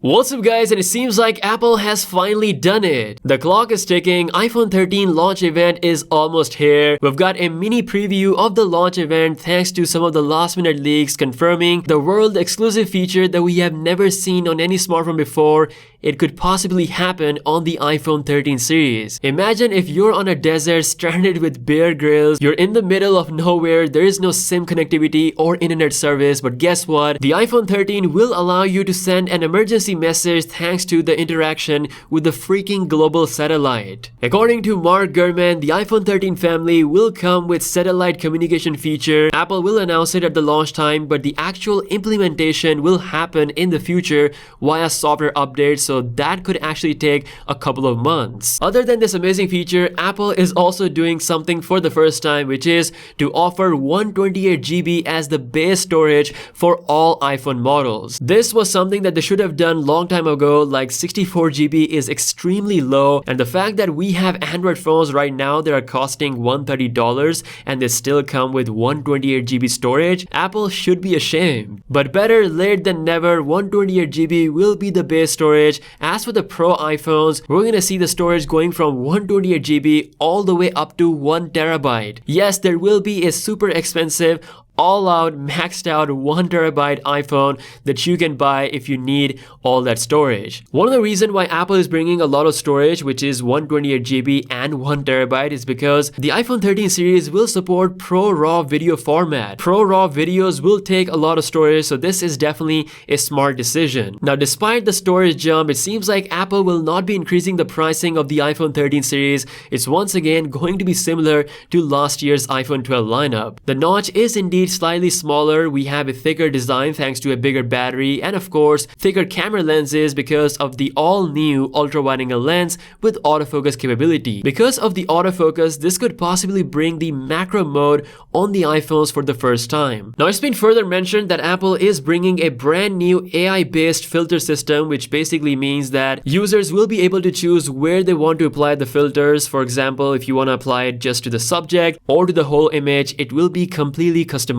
What's up guys, and it seems like Apple has finally done it. The clock is ticking, iPhone 13 launch event is almost here. We've got a mini preview of the launch event thanks to some of the last minute leaks confirming the world exclusive feature that we have never seen on any smartphone before. It could possibly happen on the iPhone 13 series. Imagine if you're on a desert stranded with Bear Grylls, you're in the middle of nowhere, there is no SIM connectivity or internet service, but guess what? The iPhone 13 will allow you to send an emergency message thanks to the interaction with the freaking global satellite. According to Mark Gurman, the iPhone 13 family will come with satellite communication feature. Apple will announce it at the launch time, but the actual implementation will happen in the future via software updates, so that could actually take a couple of months. Other than this amazing feature, Apple is also doing something for the first time, which is to offer 128 GB as the base storage for all iPhone models. This was something that they should have done long time ago, like 64 GB is extremely low, and the fact that we have Android phones right now that are costing $130 and they still come with 128 GB storage, Apple should be ashamed. But better late than never, 128 GB will be the base storage. As for the Pro iPhones, we're gonna see the storage going from 128 GB all the way up to 1 TB. Yes, there will be a super expensive all-out maxed out 1 TB iPhone that you can buy if you need all that storage. One of the reasons why Apple is bringing a lot of storage, which is 128 GB and 1 TB, is because the iPhone 13 series will support Pro RAW video format. Pro RAW videos will take a lot of storage, so this is definitely a smart decision. Now, despite the storage jump, it seems like Apple will not be increasing the pricing of the iPhone 13 series. It's once again going to be similar to last year's iPhone 12 lineup. The notch is indeed slightly smaller, we have a thicker design thanks to a bigger battery, and of course thicker camera lenses because of the all-new ultra-wide-angle lens with autofocus capability. Because of the autofocus, this could possibly bring the macro mode on the iPhones for the first time. Now, it's been further mentioned that Apple is bringing a brand new AI-based filter system, which basically means that users will be able to choose where they want to apply the filters. For example, if you want to apply it just to the subject or to the whole image, it will be completely customizable.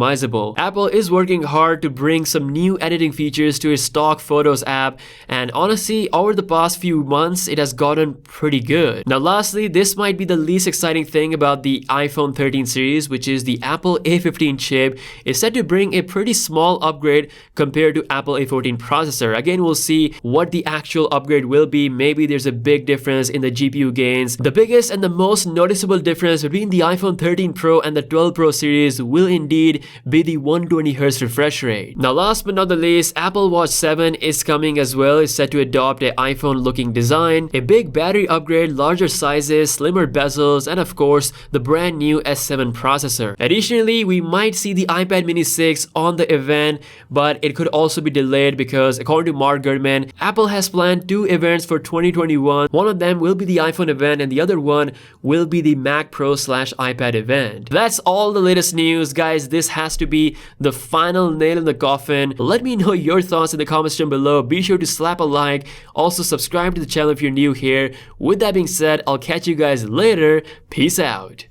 Apple is working hard to bring some new editing features to its stock Photos app, and honestly, over the past few months, it has gotten pretty good. Now, lastly, this might be the least exciting thing about the iPhone 13 series, which is the Apple A15 chip is set to bring a pretty small upgrade compared to Apple A14 processor. Again, we'll see what the actual upgrade will be. Maybe there's a big difference in the GPU gains. The biggest and the most noticeable difference between the iPhone 13 Pro and the 12 Pro series will indeed be the 120Hz refresh rate. Now, last but not the least, Apple Watch 7 is coming as well. It's set to adopt an iPhone looking design, a big battery upgrade, larger sizes, slimmer bezels, and of course the brand new S7 processor. Additionally, we might see the iPad mini 6 on the event, but it could also be delayed because according to Mark Gurman, Apple has planned 2 events for 2021. One of them will be the iPhone event and the other one will be the Mac Pro / iPad event. That's all the latest news, guys. This has to be the final nail in the coffin. Let me know your thoughts in the comments down below. Be sure to slap a like. Also, subscribe to the channel if you're new here. With that being said, I'll catch you guys later. Peace out.